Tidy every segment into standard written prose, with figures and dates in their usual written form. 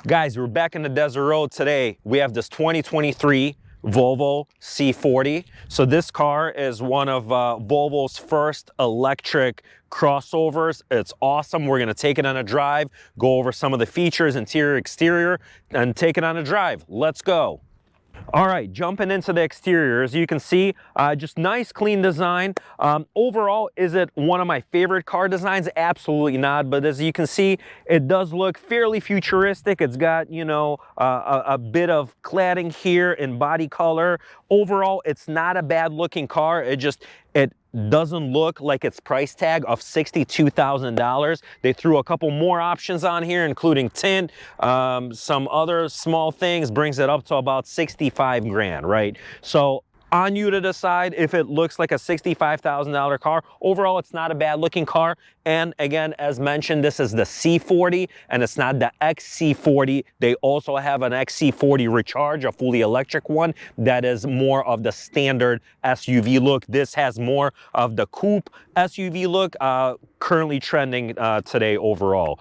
Guys, we're back in the desert road today. We have this 2023 Volvo C40. So this car is one of Volvo's first electric crossovers. It's awesome. We're gonna take it on a drive, go over some of the features, interior, exterior, and take it on a drive. Let's go. All right, jumping into the exterior, as you can see, just nice, clean design. Overall, is it one of my favorite car designs? Absolutely not, but as you can see, it does look fairly futuristic. It's got, you know, a bit of cladding here in body color. Overall, it's not a bad looking car. It doesn't look like its price tag of $62,000. They threw a couple more options on here, including tint, some other small things, brings it up to about 65 grand, right? So on you to decide if it looks like a $65,000 car. Overall, it's not a bad looking car. And again, as mentioned, this is the C40 and it's not the XC40. They also have an XC40 Recharge, a fully electric one that is more of the standard SUV look. This has more of the coupe SUV look, currently trending today overall.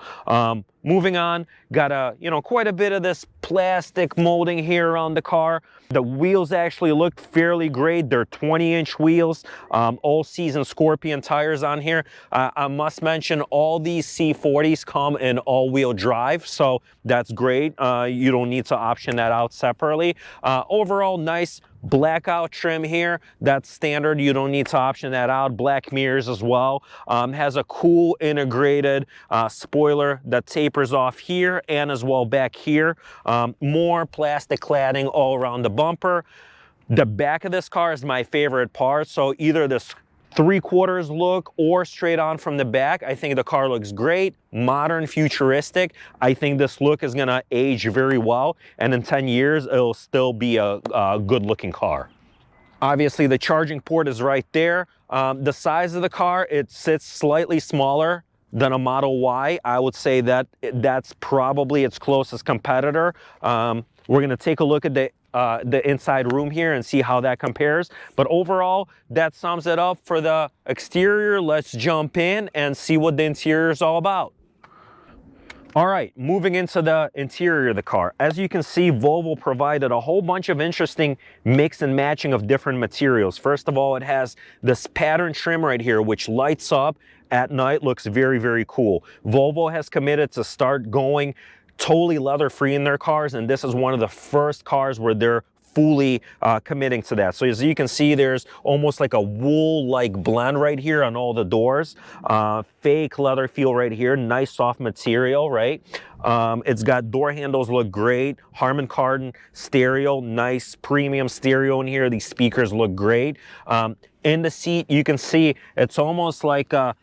Moving on, got quite a bit of this plastic molding here around the car. The wheels actually look fairly great. They're 20-inch wheels, all season Scorpion tires on here. I must mention all these C40s come in all-wheel drive, so that's great. You don't need to option that out separately. Overall, nice blackout trim here. That's standard. You don't need to option that out. Black mirrors as well. Has a cool integrated spoiler that tapers off here and as well back here. More plastic cladding all around the bumper. The back of this car is my favorite part. So either this 3/4 look or straight on from the back. I think the car looks great, modern, futuristic. I think this look is gonna age very well, and in 10 years, it'll still be a good looking car. Obviously, the charging port is right there. The size of the car, it sits slightly smaller than a Model Y. I would say that that's probably its closest competitor. We're gonna take a look at the inside room here and see how that compares. But overall, that sums it up for the exterior. Let's jump in and see what the interior is all about. All right, moving into the interior of the car. As you can see, Volvo provided a whole bunch of interesting mix and matching of different materials. First of all, it has this pattern trim right here, which lights up at night, looks very, very cool. Volvo has committed to start going totally leather-free in their cars, and this is one of the first cars where they're fully committing to that. So as you can see, there's almost like a wool-like blend right here on all the doors. Fake leather feel right here, nice soft material, right? It's got door handles, look great. Harman Kardon stereo, nice premium stereo in here. These speakers look great. In the seat, you can see it's almost like a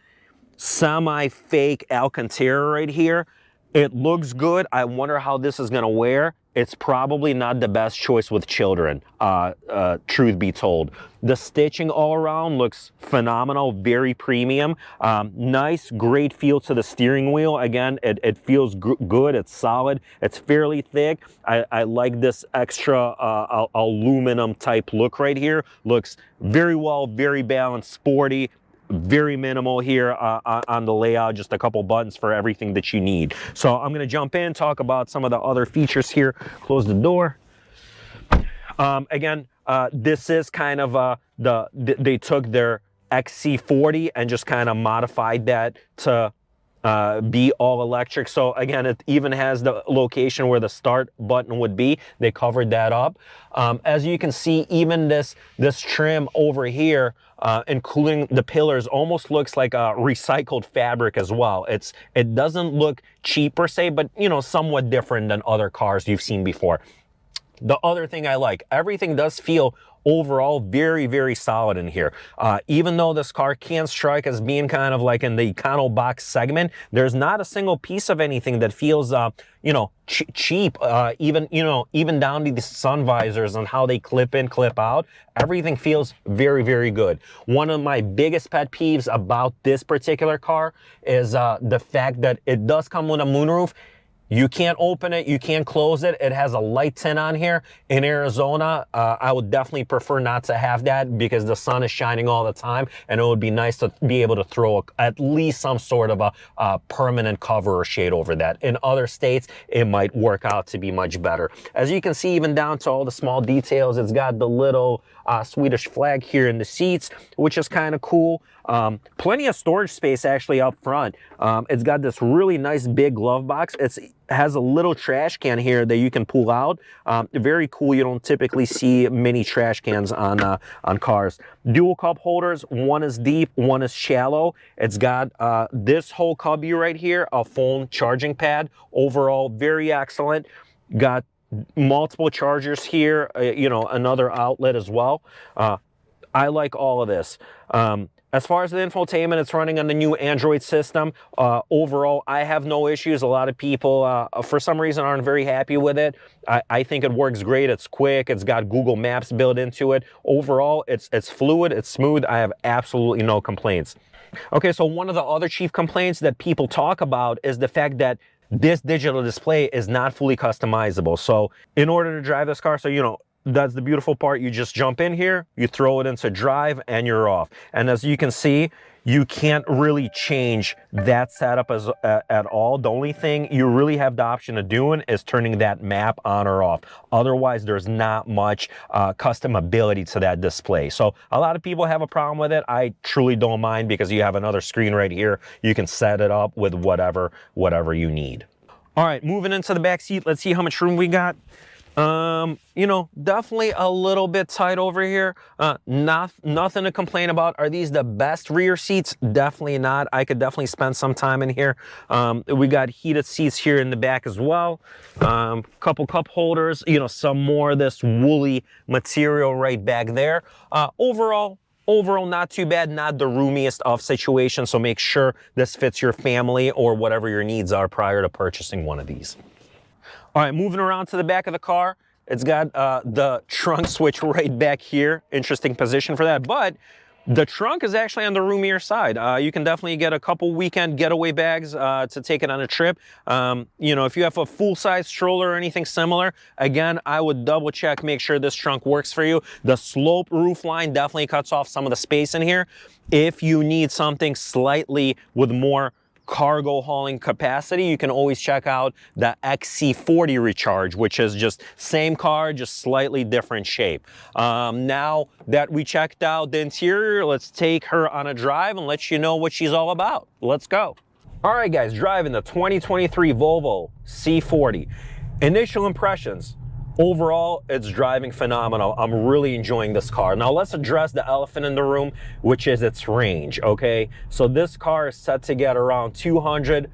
semi-fake Alcantara right here. It looks good. I wonder how this is gonna wear. It's probably not the best choice with children, truth be told. The stitching all around looks phenomenal, very premium. Nice, great feel to the steering wheel. Again, it feels good, it's solid, it's fairly thick. I like this extra aluminum type look right here. Looks very well, very balanced, sporty. Very minimal here on the layout, just a couple buttons for everything that you need. So I'm gonna jump in, talk about some of the other features here. Close the door. Again, this is kind of they took their XC40 and just kind of modified that to be all electric. So again, it even has the location where the start button would be. They covered that up. As you can see, even this trim over here, including the pillars, almost looks like a recycled fabric as well. It doesn't look cheap per se, but you know, somewhat different than other cars you've seen before. The other thing I like, everything does feel overall very, very solid in here. Even though this car can strike as being kind of like in the econo box segment, there's not a single piece of anything that feels, cheap. Even down to the sun visors and how they clip in, clip out. Everything feels very, very good. One of my biggest pet peeves about this particular car is the fact that it does come with a moonroof. You can't open it, you can't close it. It has a light tint on here. In Arizona, I would definitely prefer not to have that because the sun is shining all the time, and it would be nice to be able to throw at least some sort of a permanent cover or shade over that. In other states, it might work out to be much better. As you can see, even down to all the small details, it's got the little Swedish flag here in the seats, which is kind of cool. Plenty of storage space actually up front. It's got this really nice big glove box. It has a little trash can here that you can pull out. Very cool. You don't typically see many trash cans on cars. Dual cup holders. One is deep, one is shallow. It's got this whole cubby right here, a phone charging pad. Overall, very excellent. Got multiple chargers here, you know, another outlet as well. I like all of this. As far as the infotainment, it's running on the new Android system. Overall, I have no issues. A lot of people, for some reason, aren't very happy with it. I think it works great. It's quick. It's got Google Maps built into it. Overall, it's fluid. It's smooth. I have absolutely no complaints. Okay, so one of the other chief complaints that people talk about is the fact that this digital display is not fully customizable. So in order to drive this car, so, you know, that's the beautiful part. You just jump in here, you throw it into drive, and you're off. And as you can see, you can't really change that setup at all. The only thing you really have the option of doing is turning that map on or off. Otherwise, there's not much customability to that display. So a lot of people have a problem with it. I truly don't mind because you have another screen right here. You can set it up with whatever you need. All right, moving into the back seat. Let's see how much room we got. You know, definitely a little bit tight over here. Nothing to complain about. Are these the best rear seats? Definitely not. I could definitely spend some time in here. We got heated seats here in the back as well. Couple cup holders, you know, some more of this woolly material right back there. Overall, not too bad, not the roomiest of situations. So make sure this fits your family or whatever your needs are prior to purchasing one of these. All right, moving around to the back of the car, it's got the trunk switch right back here. Interesting position for that, but the trunk is actually on the roomier side. You can definitely get a couple weekend getaway bags to take it on a trip. You know, if you have a full-size stroller or anything similar, again, I would double check, make sure this trunk works for you. The slope roof line definitely cuts off some of the space in here. If you need something slightly with more cargo hauling capacity, you can always check out the XC40 Recharge, which is just same car, just slightly different shape. Now that we checked out the interior, let's take her on a drive and let you know what she's all about. Let's go. All right, guys, driving the 2023 Volvo C40. Initial impressions. Overall, it's driving phenomenal. I'm really enjoying this car. Now let's address the elephant in the room, which is its range, okay? So this car is set to get around 200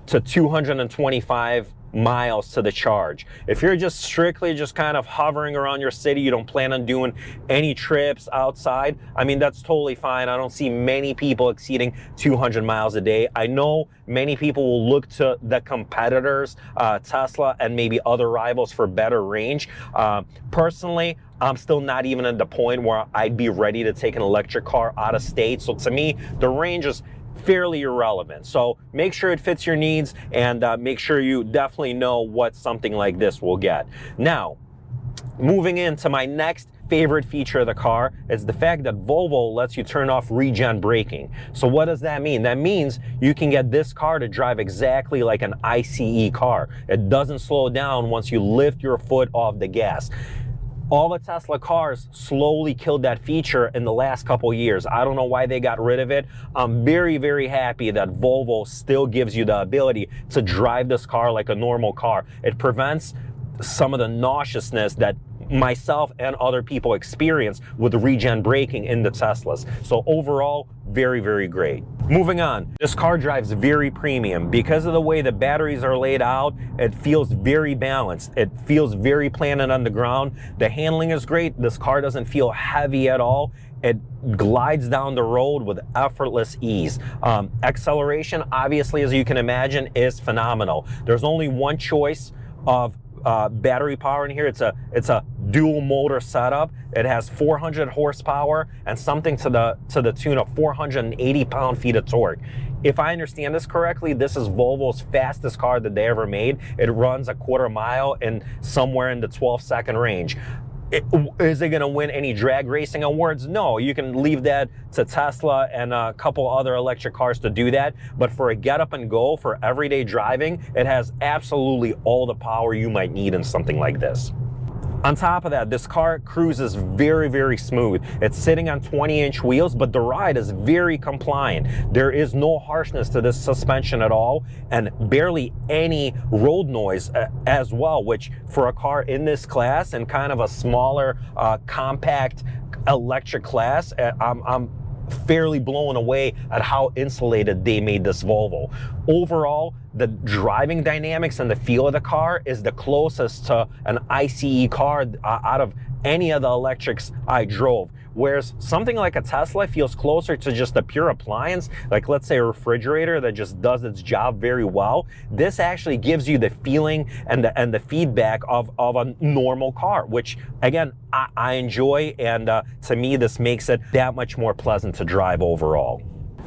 to 225 miles to the charge. If you're just strictly just kind of hovering around your city, you don't plan on doing any trips outside, I mean, that's totally fine. I don't see many people exceeding 200 miles a day. I know many people will look to the competitors, Tesla and maybe other rivals for better range. Personally, I'm still not even at the point where I'd be ready to take an electric car out of state. So to me, the range is fairly irrelevant. So make sure it fits your needs and make sure you definitely know what something like this will get. Now, moving into my next favorite feature of the car is the fact that Volvo lets you turn off regen braking. So what does that mean? That means you can get this car to drive exactly like an ICE car. It doesn't slow down once you lift your foot off the gas. All the Tesla cars slowly killed that feature in the last couple years. I don't know why they got rid of it. I'm very, very happy that Volvo still gives you the ability to drive this car like a normal car. It prevents some of the nauseousness that myself and other people experience with regen braking in the Teslas. So overall, very, very great. Moving on, this car drives very premium. Because of the way the batteries are laid out, it feels very balanced. It feels very planted on the ground. The handling is great. This car doesn't feel heavy at all. It glides down the road with effortless ease. Acceleration, obviously, as you can imagine, is phenomenal. There's only one choice of battery power in here. It's a dual motor setup. It has 400 horsepower and something to the tune of 480 pound-feet of torque. If I understand this correctly, this is Volvo's fastest car that they ever made. It runs a quarter mile in somewhere in the 12-second range. Is it going to win any drag racing awards? No, you can leave that to Tesla and a couple other electric cars to do that. But for a get up and go, for everyday driving, it has absolutely all the power you might need in something like this. On top of that, this car cruises very, very smooth. It's sitting on 20-inch wheels, but the ride is very compliant. There is no harshness to this suspension at all, and barely any road noise as well, which for a car in this class and kind of a smaller, compact electric class, I'm fairly blown away at how insulated they made this Volvo. Overall, the driving dynamics and the feel of the car is the closest to an ICE car out of any of the electrics I drove. Whereas something like a Tesla feels closer to just a pure appliance, like let's say a refrigerator that just does its job very well. This actually gives you the feeling and the feedback of a normal car, which again, I enjoy, and to me, this makes it that much more pleasant to drive overall.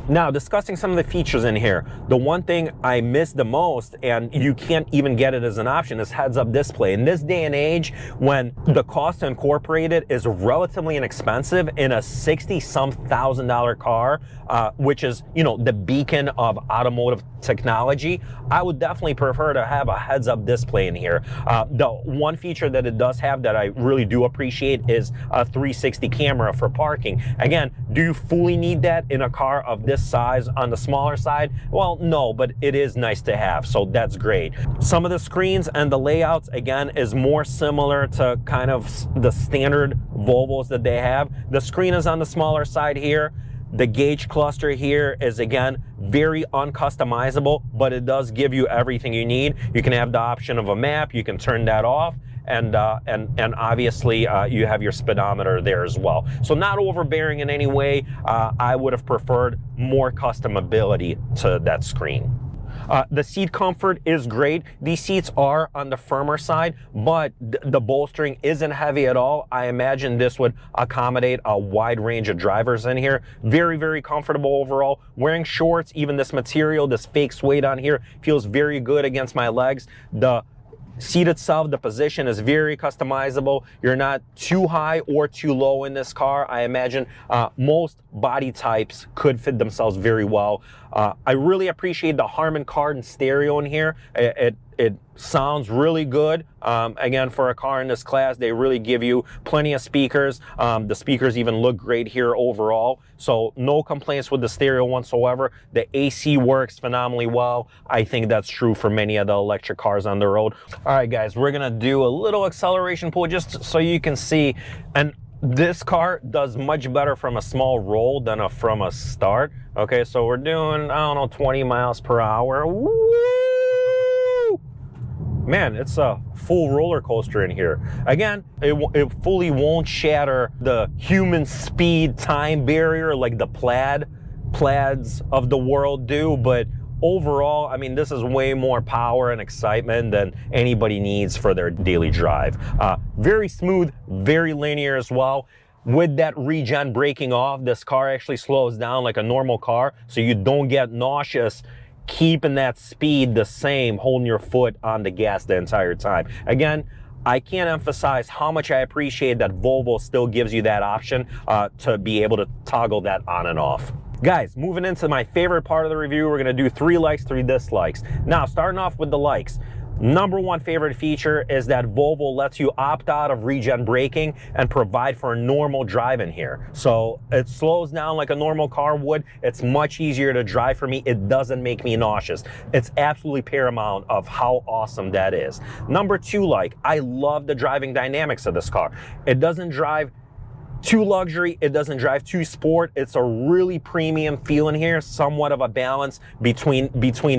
Now, discussing some of the features in here, the one thing I miss the most, and you can't even get it as an option, is heads-up display. In this day and age, when the cost to incorporate it is relatively inexpensive in a $60-some thousand car, which is, you know, the beacon of automotive technology, I would definitely prefer to have a heads-up display in here. The one feature that it does have that I really do appreciate is a 360 camera for parking. Again, do you fully need that in a car of this size on the smaller side? Well, no, but it is nice to have, so that's great. Some of the screens and the layouts, again, is more similar to kind of the standard Volvos that they have. The screen is on the smaller side here. The gauge cluster here is, again, very uncustomizable, but it does give you everything you need. You can have the option of a map, you can turn that off, and obviously you have your speedometer there as well. So not overbearing in any way. I would have preferred more customability to that screen. The seat comfort is great. These seats are on the firmer side, but the bolstering isn't heavy at all. I imagine this would accommodate a wide range of drivers in here. Very, very comfortable overall. Wearing shorts, even this material, this fake suede on here, feels very good against my legs. The seat itself, the position is very customizable. You're not too high or too low in this car. I imagine most body types could fit themselves very well. I really appreciate the Harman Kardon stereo in here. It sounds really good. Again, for a car in this class, they really give you plenty of speakers. The speakers even look great here overall. So no complaints with the stereo whatsoever. The AC works phenomenally well. I think that's true for many of the electric cars on the road. All right, guys, we're gonna do a little acceleration pull just so you can see. And this car does much better from a small roll than from a start. Okay, so we're doing, I don't know, 20 miles per hour. Woo! Man, it's a full roller coaster in here. Again, it fully won't shatter the human speed time barrier like the plaids of the world do, but overall, I mean, this is way more power and excitement than anybody needs for their daily drive. Very smooth, very linear as well. With that regen braking off, this car actually slows down like a normal car, so you don't get nauseous keeping that speed the same, holding your foot on the gas the entire time. Again, I can't emphasize how much I appreciate that Volvo still gives you that option to be able to toggle that on and off. Guys, moving into my favorite part of the review, we're gonna do 3 likes, 3 dislikes. Now, starting off with the likes. Number one favorite feature is that Volvo lets you opt out of regen braking and provide for a normal drive in here. So it slows down like a normal car would. It's much easier to drive for me. It doesn't make me nauseous. It's absolutely paramount of how awesome that is. Number 2 like, I love the driving dynamics of this car. It doesn't drive too luxury, it doesn't drive too sport. It's a really premium feel in here, somewhat of a balance between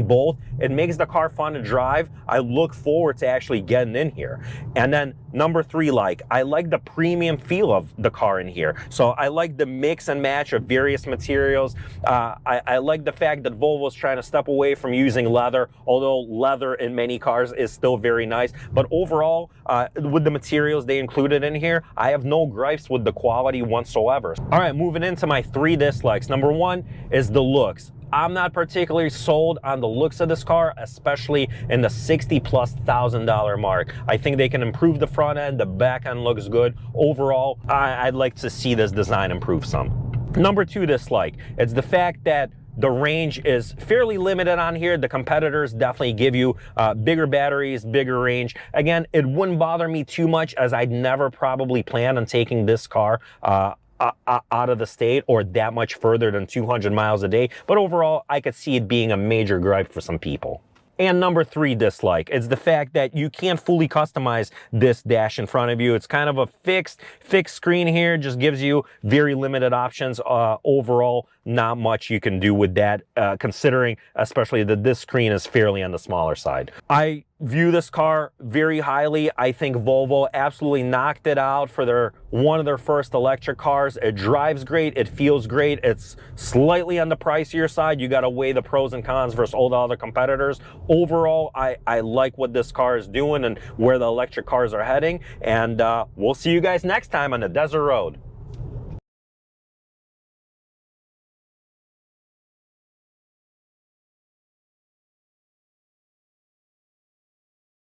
both. It makes the car fun to drive. I look forward to actually getting in here. And then number three, I like the premium feel of the car in here. So I like the mix and match of various materials. I like the fact that Volvo's trying to step away from using leather, although leather in many cars is still very nice. But overall, with the materials they included in here, I have no gripes with the quality whatsoever. All right, moving into my three dislikes. Number one is the looks. I'm not particularly sold on the looks of this car, especially in the $60,000+ mark. I think they can improve the front end, the back end looks good. Overall, I'd like to see this design improve some. Number two dislike, it's the fact that the range is fairly limited on here. The competitors definitely give you bigger batteries, bigger range. Again, it wouldn't bother me too much, as I'd never probably plan on taking this car out of the state or that much further than 200 miles a day. But overall, I could see it being a major gripe for some people. And number three dislike, it's the fact that you can't fully customize this dash in front of you. It's kind of a fixed screen here, just gives you very limited options. Overall, not much you can do with that, considering especially that this screen is fairly on the smaller side. I view this car very highly. I think Volvo absolutely knocked it out for one of their first electric cars. It drives great, it feels great. It's slightly on the pricier side. You got to weigh the pros and cons versus all the other competitors. Overall, I like what this car is doing and where the electric cars are heading. And we'll see you guys next time on the Desert Road.